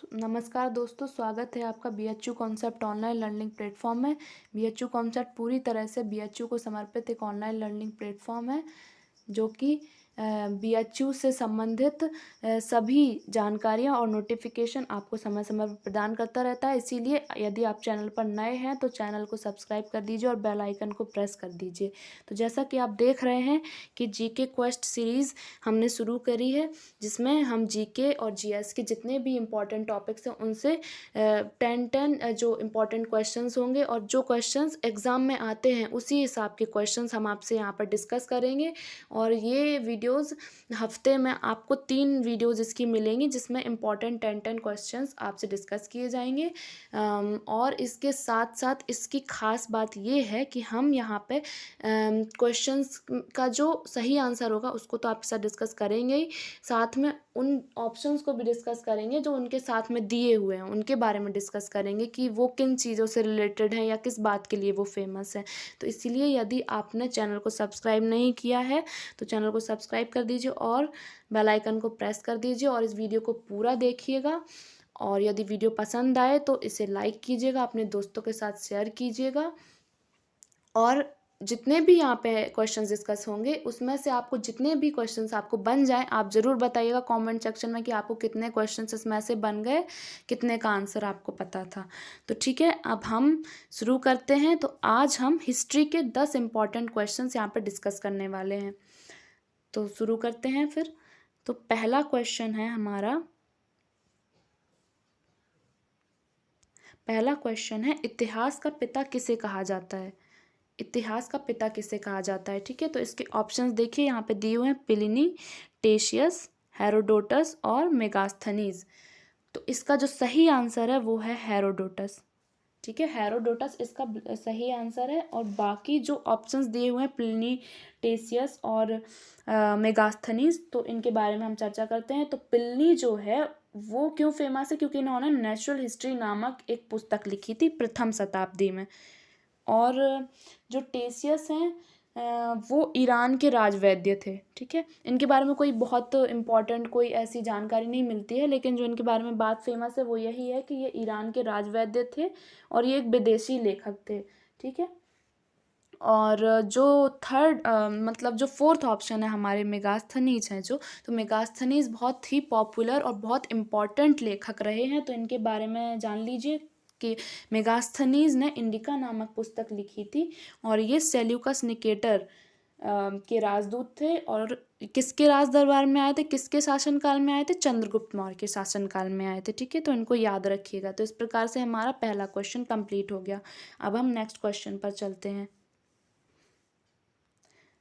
नमस्कार दोस्तों, स्वागत है आपका BHU concept online learning platform में। बीएचयू कॉन्सेप्ट पूरी तरह से बीएचयू को समर्पित एक ऑनलाइन लर्निंग प्लेटफॉर्म है जो कि बीएचयू से संबंधित सभी जानकारियां और नोटिफिकेशन आपको समय समय पर प्रदान करता रहता है। इसीलिए यदि आप चैनल पर नए हैं तो चैनल को सब्सक्राइब कर दीजिए और बेल आइकन को प्रेस कर दीजिए। तो जैसा कि आप देख रहे हैं कि जीके क्वेस्ट सीरीज़ हमने शुरू करी है, जिसमें हम जीके और जीएस के जितने भी इम्पॉर्टेंट टॉपिक्स हैं उनसे 10 जो इम्पॉर्टेंट क्वेश्चंस होंगे और जो क्वेश्चंस एग्ज़ाम में आते हैं उसी हिसाब के क्वेश्चंस हम आपसे यहाँ पर डिस्कस करेंगे। और ये वीडियोस हफ्ते में आपको 3 वीडियोस इसकी मिलेंगी, जिसमें इम्पॉर्टेंट 10 क्वेश्चंस आपसे डिस्कस किए जाएंगे। और इसके साथ साथ इसकी ख़ास बात ये है कि हम यहाँ पे क्वेश्चंस का जो सही आंसर होगा उसको तो आपके साथ डिस्कस करेंगे ही, साथ में उन ऑप्शंस को भी डिस्कस करेंगे जो उनके साथ में दिए हुए हैं, उनके बारे में डिस्कस करेंगे कि वो किन चीज़ों से रिलेटेड हैं या किस बात के लिए वो फेमस है। तो इसीलिए यदि आपने चैनल को सब्सक्राइब नहीं किया है तो चैनल को सब्सक्राइब कर दीजिए और बेल आइकन को प्रेस कर दीजिए और इस वीडियो को पूरा देखिएगा। और यदि वीडियो पसंद आए तो इसे लाइक कीजिएगा, अपने दोस्तों के साथ शेयर कीजिएगा। और जितने भी यहाँ पे क्वेश्चंस डिस्कस होंगे उसमें से आपको जितने भी क्वेश्चंस आपको बन जाएं आप ज़रूर बताइएगा कमेंट सेक्शन में कि आपको कितने क्वेश्चंस इसमें से बन गए, कितने का आंसर आपको पता था। तो ठीक है, अब हम शुरू करते हैं। तो आज हम हिस्ट्री के 10 इम्पॉर्टेंट क्वेश्चंस यहाँ पर डिस्कस करने वाले हैं। तो शुरू करते हैं फिर। तो पहला क्वेश्चन है हमारा, पहला क्वेश्चन है इतिहास का पिता किसे कहा जाता है। इतिहास का पिता किसे कहा जाता है। ठीक है, तो इसके ऑप्शंस देखिए यहाँ पे दिए हुए हैं, प्लिनी, टेशियस, हेरोडोटस और मेगास्थनीज। तो इसका जो सही आंसर है वो है हेरोडोटस। ठीक है, हेरोडोटस इसका सही आंसर है। और बाकी जो ऑप्शंस दिए हुए हैं प्लिनी, टेशियस और मेगास्थनीज, तो इनके बारे में हम चर्चा करते हैं। तो प्लिनी जो है वो क्यों फेमस है, क्योंकि इन्होंने नेचुरल हिस्ट्री नामक एक पुस्तक लिखी थी प्रथम शताब्दी में। और जो टेशियस हैं वो ईरान के राजवैद्य थे। ठीक है, इनके बारे में कोई बहुत इम्पोर्टेंट कोई ऐसी जानकारी नहीं मिलती है, लेकिन जो इनके बारे में बात फेमस है वो यही है कि ये ईरान के राजवैद्य थे और ये एक विदेशी लेखक थे। ठीक है, और जो थर्ड मतलब जो फोर्थ ऑप्शन है हमारे मेगास्थनीज हैं जो, तो मेगास्थनीज बहुत ही पॉपुलर और बहुत इम्पॉर्टेंट लेखक रहे हैं। तो इनके बारे में जान लीजिए कि मेगास्थनीज ने इंडिका नामक पुस्तक लिखी थी और ये सेल्यूकस निकेटर के राजदूत थे। और किसके राज दरबार में आए थे, किसके शासनकाल में आए थे, चंद्रगुप्त मौर्य के शासनकाल में आए थे। ठीक है, तो इनको याद रखिएगा। तो इस प्रकार से हमारा पहला क्वेश्चन कंप्लीट हो गया। अब हम नेक्स्ट क्वेश्चन पर चलते हैं।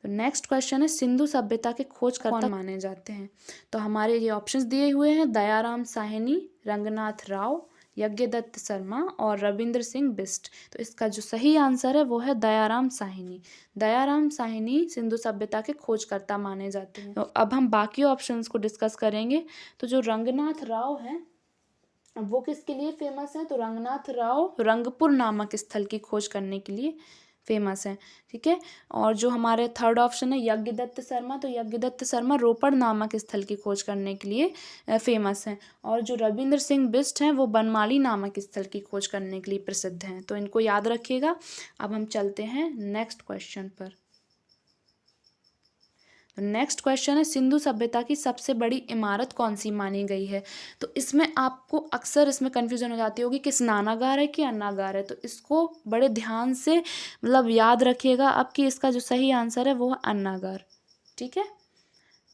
तो नेक्स्ट क्वेश्चन है सिंधु सभ्यता के खोजकर्ता कौन माने जाते हैं। तो हमारे ये ऑप्शंस दिए हुए हैं, दयाराम साहनी, रंगनाथ राव, यज्ञदत्त शर्मा और रविंद्र सिंह बिस्ट। तो इसका जो सही आंसर है वो है दयाराम साहनी। दयाराम साहनी सिंधु सभ्यता के खोजकर्ता माने जाते हैं। तो अब हम बाकी ऑप्शंस को डिस्कस करेंगे। तो जो रंगनाथ राव हैं वो किसके लिए फेमस है, तो रंगनाथ राव रंगपुर नामक स्थल की खोज करने के लिए फेमस है। ठीक है, और जो हमारे थर्ड ऑप्शन है यज्ञदत्त शर्मा, तो यज्ञदत्त शर्मा रोपड़ नामक स्थल की खोज करने के लिए फेमस हैं। और जो रविंद्र सिंह बिस्ट हैं वो बनमाली नामक स्थल की खोज करने के लिए प्रसिद्ध हैं। तो इनको याद रखिएगा। अब हम चलते हैं नेक्स्ट क्वेश्चन पर। तो नेक्स्ट क्वेश्चन है सिंधु सभ्यता की सबसे बड़ी इमारत कौन सी मानी गई है। तो इसमें आपको अक्सर इसमें कन्फ्यूजन हो जाती होगी कि स्नानागार है कि अन्नागार है। तो इसको बड़े ध्यान से मतलब याद रखिएगा अब कि इसका जो सही आंसर है वो है अन्नागार। ठीक है,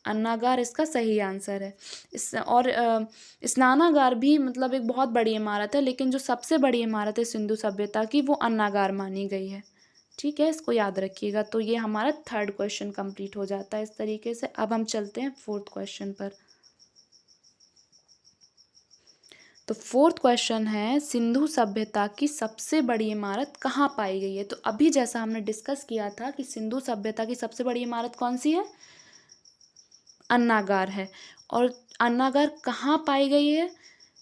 अन्नागार इसका सही आंसर है। इस और स्नानागार भी मतलब एक बहुत बड़ी इमारत है, लेकिन जो सबसे बड़ी इमारत है सिंधु सभ्यता की वो अन्नागार मानी गई है। ठीक है, इसको याद रखिएगा। तो ये हमारा थर्ड क्वेश्चन कंप्लीट हो जाता है इस तरीके से। अब हम चलते हैं फोर्थ क्वेश्चन पर। तो फोर्थ क्वेश्चन है सिंधु सभ्यता की सबसे बड़ी इमारत कहाँ पाई गई है। तो अभी जैसा हमने डिस्कस किया था कि सिंधु सभ्यता की सबसे बड़ी इमारत कौन सी है, अन्नागार है। और अन्नागार कहाँ पाई गई है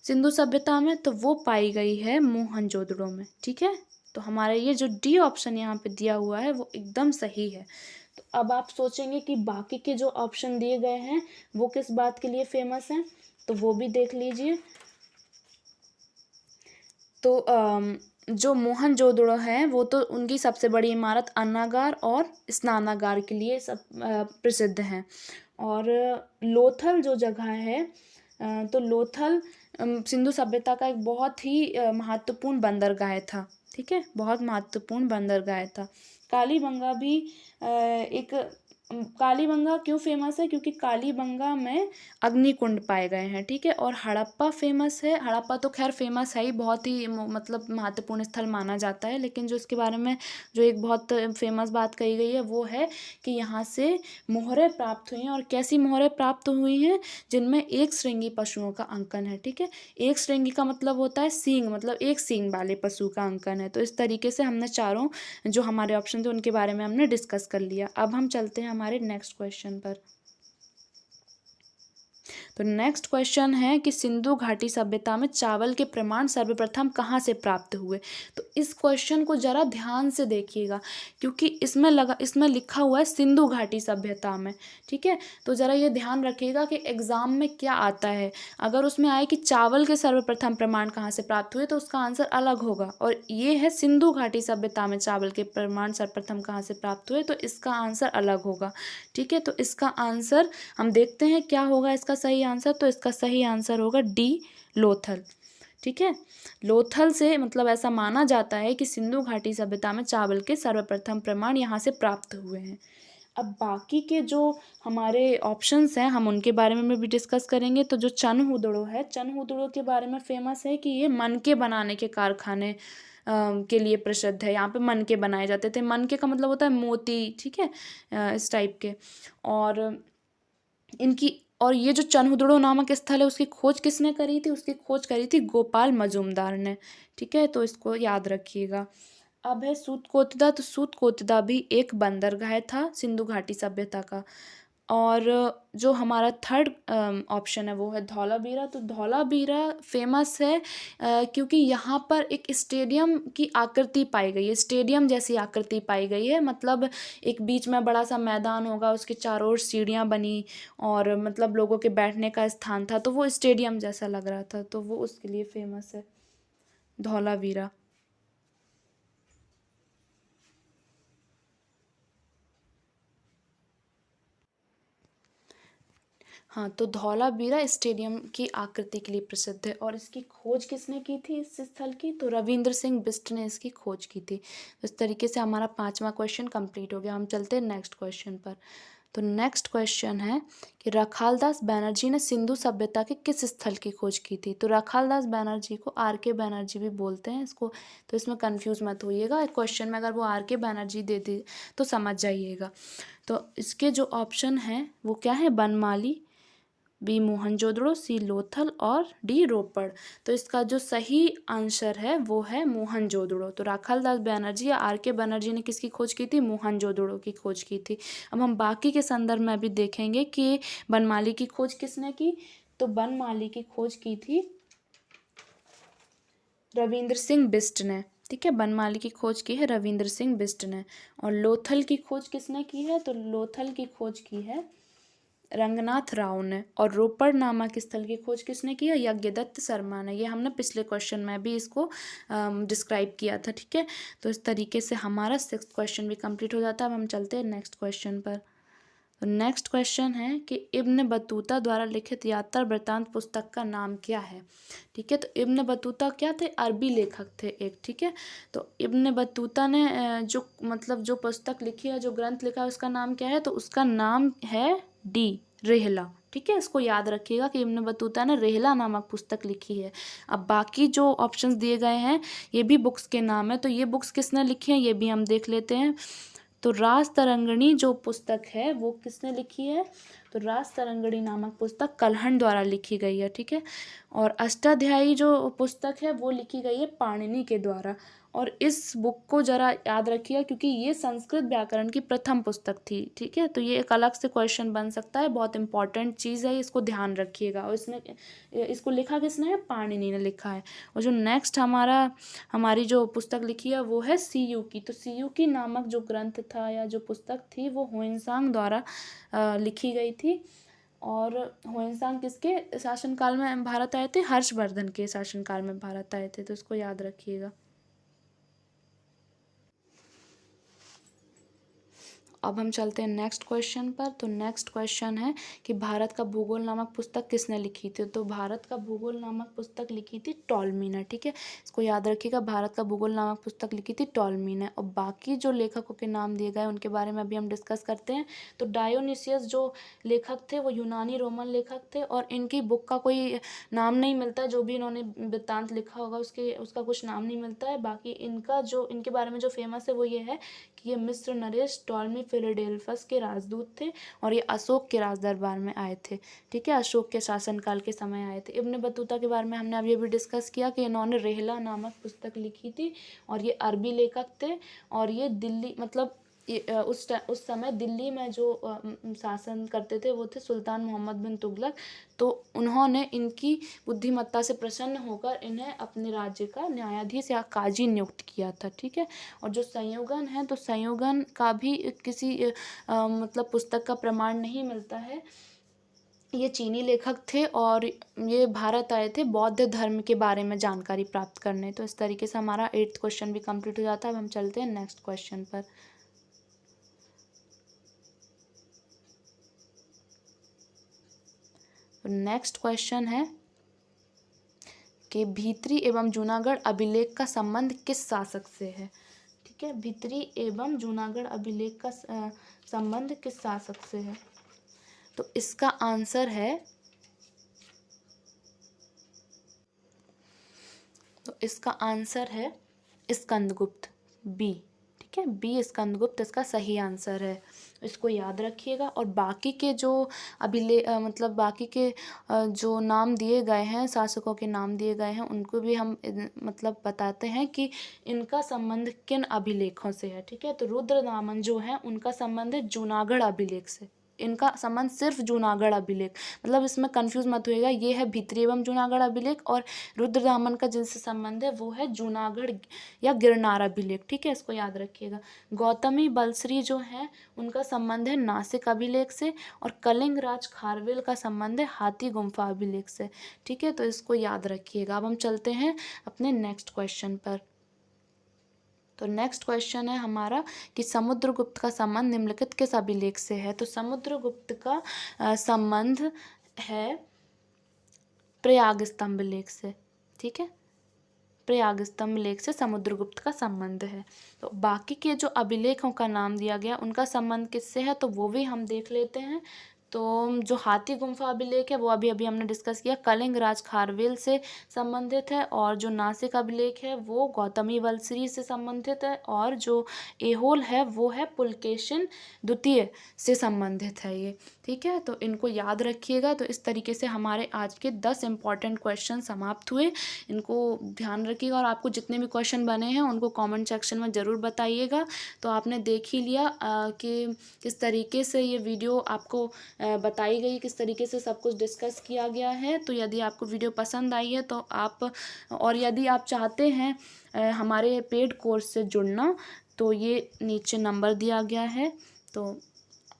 सिंधु सभ्यता में, तो वो पाई गई है मोहनजोदड़ो में। ठीक है, तो हमारा ये जो डी ऑप्शन यहाँ पे दिया हुआ है वो एकदम सही है। तो अब आप सोचेंगे कि बाकी के जो ऑप्शन दिए गए हैं वो किस बात के लिए फेमस हैं, तो वो भी देख लीजिए। तो जो मोहनजोदड़ो है वो तो उनकी सबसे बड़ी इमारत अन्नागार और स्नानागार के लिए सब प्रसिद्ध हैं। और लोथल जो जगह है, तो लोथल सिंधु सभ्यता का एक बहुत ही महत्वपूर्ण बंदरगाह था। ठीक है, बहुत महत्वपूर्ण बंदरगाह था। कालीबंगा भी एक कालीबंगा क्यों फेमस है, क्योंकि कालीबंगा में अग्निकुंड पाए गए हैं। ठीक है, और हड़प्पा फेमस है। हड़प्पा तो खैर फेमस है ही, बहुत ही मतलब महत्वपूर्ण स्थल माना जाता है, लेकिन जो इसके बारे में जो एक बहुत फेमस बात कही गई है वो है कि यहाँ से मोहरें प्राप्त हुई हैं। और कैसी मोहरें प्राप्त हुई हैं, जिनमें एक श्रृंगी पशुओं का अंकन है। ठीक है, एक श्रृंगी का मतलब होता है सींग, मतलब एक सींग वाले पशु का अंकन है। तो इस तरीके से हमने चारों जो हमारे ऑप्शन थे उनके बारे में हमने डिस्कस कर लिया। अब हम चलते हैं हमारे नेक्स्ट क्वेश्चन पर। तो नेक्स्ट क्वेश्चन है कि सिंधु घाटी सभ्यता में चावल के प्रमाण सर्वप्रथम कहाँ से प्राप्त हुए। तो इस क्वेश्चन को जरा ध्यान से देखिएगा, क्योंकि इसमें लिखा हुआ है सिंधु घाटी सभ्यता में। ठीक है, तो जरा ये ध्यान रखिएगा कि एग्जाम में क्या आता है। अगर उसमें आए कि चावल के सर्वप्रथम प्रमाण कहाँ से प्राप्त हुए तो उसका आंसर अलग होगा, और ये है सिंधु घाटी सभ्यता में चावल के प्रमाण सर्वप्रथम कहाँ से प्राप्त हुए, तो इसका आंसर अलग होगा। ठीक है, तो इसका आंसर हम देखते हैं क्या होगा इसका सही आंसर। तो इसका सही आंसर होगा डी, लोथल। ठीक है, लोथल से मतलब ऐसा माना जाता है कि सिंधु घाटी सभ्यता में चावल के सर्वप्रथम प्रमाण यहाँ से प्राप्त हुए हैं। अब बाकी के जो हमारे ऑप्शंस हैं हम उनके बारे में भी डिस्कस करेंगे। तो जो चनहुदड़ो है, चनहुदड़ो के बारे में फेमस है कि ये मनके बनाने के कारखाने के लिए प्रसिद्ध है। यहाँ पे मनके बनाए जाते थे। मनके का मतलब होता है मोती। ठीक है, इस टाइप के। और ये जो चनहुदड़ो नामक स्थल है उसकी खोज किसने करी थी, उसकी खोज करी थी गोपाल मजूमदार ने। ठीक है, तो इसको याद रखिएगा। अब है सूतकोतदा। तो सूतकोतदा भी एक बंदरगाह था सिंधु घाटी सभ्यता का। और जो हमारा थर्ड ऑप्शन है वो है धौलावीरा। तो धौलावीरा फेमस है क्योंकि यहाँ पर एक स्टेडियम की आकृति पाई गई है, स्टेडियम जैसी आकृति पाई गई है। मतलब एक बीच में बड़ा सा मैदान होगा, उसके चारों ओर सीढ़ियाँ बनी और मतलब लोगों के बैठने का स्थान था, तो वो स्टेडियम जैसा लग रहा था, तो वो उसके लिए फेमस है धौलावीरा। हाँ, तो धौलावीरा स्टेडियम की आकृति के लिए प्रसिद्ध है। और इसकी खोज किसने की थी इस स्थल की, तो रविंद्र सिंह बिष्ट ने इसकी खोज की थी। इस तरीके से हमारा 5वां क्वेश्चन कंप्लीट हो गया। हम चलते हैं नेक्स्ट क्वेश्चन पर। तो नेक्स्ट क्वेश्चन है कि रखालदास बैनर्जी ने सिंधु सभ्यता के किस स्थल की खोज की थी। तो रखालदास बैनर्जी को R.K. बैनर्जी भी बोलते हैं इसको, तो इसमें कंफ्यूज मत होइएगा। क्वेश्चन में अगर वो R.K. बैनर्जी दे दे तो समझ जाइएगा। तो इसके जो ऑप्शन हैं वो क्या है, बनमाली, बी मोहनजोदड़ो, सी लोथल और डी रोपड़। तो इसका जो सही आंसर है वो है मोहनजोदड़ो। तो राखालदास बैनर्जी या R.K. बैनर्जी ने किसकी खोज की थी, मोहनजोदड़ो की खोज की थी। अब हम बाकी के संदर्भ में भी देखेंगे कि बनमाली की खोज किसने की। तो बनमाली की खोज की थी रविंद्र सिंह बिष्ट ने। ठीक है, बनमाली की खोज की है रविंद्र सिंह बिष्ट ने। और लोथल की खोज किसने की है, तो लोथल की खोज की है रंगनाथ राव ने। और रोपड़ नामक स्थल की खोज किसने की है, यज्ञदत्त शर्मा ने। ये हमने पिछले क्वेश्चन में भी इसको डिस्क्राइब किया था। ठीक है, तो इस तरीके से हमारा 6th क्वेश्चन भी कंप्लीट हो जाता है। अब हम चलते हैं नेक्स्ट क्वेश्चन पर। तो नेक्स्ट क्वेश्चन है कि इब्न बतूता द्वारा लिखित यात्रा वृत्तांत पुस्तक का नाम क्या है। ठीक है, तो इब्न बतूता क्या थे, अरबी लेखक थे एक। ठीक है, तो इब्न बतूता ने जो पुस्तक लिखी है, जो ग्रंथ लिखा है, उसका नाम क्या है, तो उसका नाम है डी, रेहला। ठीक है, इसको याद रखिएगा कि इब्न बतूता ने रेहला नामक पुस्तक लिखी है। अब बाकी जो ऑप्शंस दिए गए हैं ये भी बुक्स के नाम है, तो ये बुक्स किसने लिखी हैं ये भी हम देख लेते हैं। तो राज तरंगिणी जो पुस्तक है वो किसने लिखी है, तो राज तरंगिणी नामक पुस्तक कल्हण द्वारा लिखी गई है। ठीक है, और अष्टाध्यायी जो पुस्तक है वो लिखी गई है पाणिनि के द्वारा। और इस बुक को जरा याद रखिए क्योंकि ये संस्कृत व्याकरण की प्रथम पुस्तक थी। ठीक है, तो ये एक अलग से क्वेश्चन बन सकता है, बहुत इंपॉर्टेंट चीज़ है, इसको ध्यान रखिएगा। और इसको लिखा किसने है, पाणिनि ने लिखा है। और जो नेक्स्ट हमारी जो पुस्तक लिखी है वो है सीयूकी। तो सीयूकी नामक जो ग्रंथ था या जो पुस्तक थी वो हुइनसांग द्वारा लिखी गई थी। और हुएनसांग किसके शासनकाल में भारत आए थे? हर्षवर्धन के शासनकाल में भारत आए थे, तो इसको याद रखिएगा। अब हम चलते हैं नेक्स्ट क्वेश्चन पर। तो नेक्स्ट क्वेश्चन है कि भारत का भूगोल नामक पुस्तक किसने लिखी थी? तो भारत का भूगोल नामक पुस्तक लिखी थी टॉलमी ने। ठीक है, इसको याद रखिएगा, भारत का भूगोल नामक पुस्तक लिखी थी टॉलमी ने। और बाकी जो लेखकों के नाम दिए गए उनके बारे में अभी हम डिस्कस करते हैं। तो डायोनिसियस जो लेखक थे वो यूनानी रोमन लेखक थे, और इनकी बुक का कोई नाम नहीं मिलता है। जो भी इन्होंने वृत्तांत लिखा होगा उसका कुछ नाम नहीं मिलता है। बाकी इनके बारे में जो फेमस है वो ये है कि ये मिस्र नरेश टॉलमी फिलाडेल्फस के राजदूत थे, और ये अशोक के राज दरबार में आए थे। ठीक है, अशोक के शासनकाल के समय आए थे। इब्न बतूता के बारे में हमने अभी अभी डिस्कस किया कि इन्होंने रेहला नामक पुस्तक लिखी थी, और ये अरबी लेखक थे, और ये दिल्ली मतलब उस समय दिल्ली में जो शासन करते थे वो थे सुल्तान मोहम्मद बिन तुगलक। तो उन्होंने इनकी बुद्धिमत्ता से प्रसन्न होकर इन्हें अपने राज्य का न्यायाधीश या काजी नियुक्त किया था। ठीक है, और जो संयोगन है तो संयोगन का भी किसी मतलब पुस्तक का प्रमाण नहीं मिलता है। ये चीनी लेखक थे और ये भारत आए थे बौद्ध धर्म के बारे में जानकारी प्राप्त करने। तो इस तरीके से हमारा 8th क्वेश्चन भी कंप्लीट हो जाता है। अब हम चलते हैं नेक्स्ट क्वेश्चन पर। नेक्स्ट क्वेश्चन है कि भीतरी एवं जूनागढ़ अभिलेख का संबंध किस शासक से है? ठीक है, भीतरी एवं जूनागढ़ अभिलेख का संबंध किस शासक से है? तो इसका आंसर है स्कंदगुप्त, बी। ठीक है, बी स्कंदगुप्त इसका सही आंसर है, इसको याद रखिएगा। और बाकी के जो मतलब बाकी के जो नाम दिए गए हैं, शासकों के नाम दिए गए हैं, उनको भी हम मतलब बताते हैं कि इनका संबंध किन अभिलेखों से है। ठीक है, तो रुद्रदामन जो है उनका संबंध है जूनागढ़ अभिलेख से। इनका संबंध सिर्फ जूनागढ़ अभिलेख, मतलब इसमें कंफ्यूज मत होइएगा, ये है भीतरी एवं जूनागढ़ अभिलेख, और रुद्रदामन का जिनसे संबंध है वो है जूनागढ़ या गिरनार अभिलेख। ठीक है, इसको याद रखिएगा। गौतमी बलश्री जो है उनका संबंध है नासिक अभिलेख से, और कलिंग राज खारवेल का संबंध है हाथी गुम्फा अभिलेख से। ठीक है, तो इसको याद रखिएगा। अब हम चलते हैं अपने नेक्स्ट क्वेश्चन पर। तो नेक्स्ट क्वेश्चन है हमारा कि समुद्रगुप्त का संबंध निम्नलिखित किस अभिलेख से है? तो समुद्रगुप्त का संबंध है प्रयाग स्तंभ लेख से। ठीक है, प्रयाग स्तंभ लेख से समुद्रगुप्त का संबंध है। तो बाकी के जो अभिलेखों का नाम दिया गया उनका संबंध किससे है तो वो भी हम देख लेते हैं। तो जो हाथी गुम्फा अभिलेख है वो अभी अभी हमने डिस्कस किया, कलिंग राज खारवेल से संबंधित है, और जो नासिक अभिलेख है वो गौतमी बलश्री से संबंधित है, और जो एहोल है वो है पुलकेशिन द्वितीय से संबंधित है ये। ठीक है, तो इनको याद रखिएगा। तो इस तरीके से हमारे आज के 10 इंपॉर्टेंट क्वेश्चन समाप्त हुए, इनको ध्यान रखिएगा। और आपको जितने भी क्वेश्चन बने हैं उनको कमेंट सेक्शन में ज़रूर बताइएगा। तो आपने देख ही लिया कि किस तरीके से ये वीडियो आपको बताई गई, किस तरीके से सब कुछ डिस्कस किया गया है। तो यदि आपको वीडियो पसंद आई है तो और यदि आप चाहते हैं हमारे पेड कोर्स से जुड़ना, तो ये नीचे नंबर दिया गया है। तो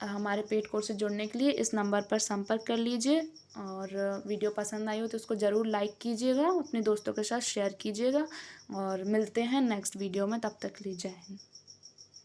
हमारे पेड कोर्स से जुड़ने के लिए इस नंबर पर संपर्क कर लीजिए। और वीडियो पसंद आई हो तो उसको ज़रूर लाइक कीजिएगा, अपने दोस्तों के साथ शेयर कीजिएगा, और मिलते हैं नेक्स्ट वीडियो में। तब तक के लिए जय हिंद।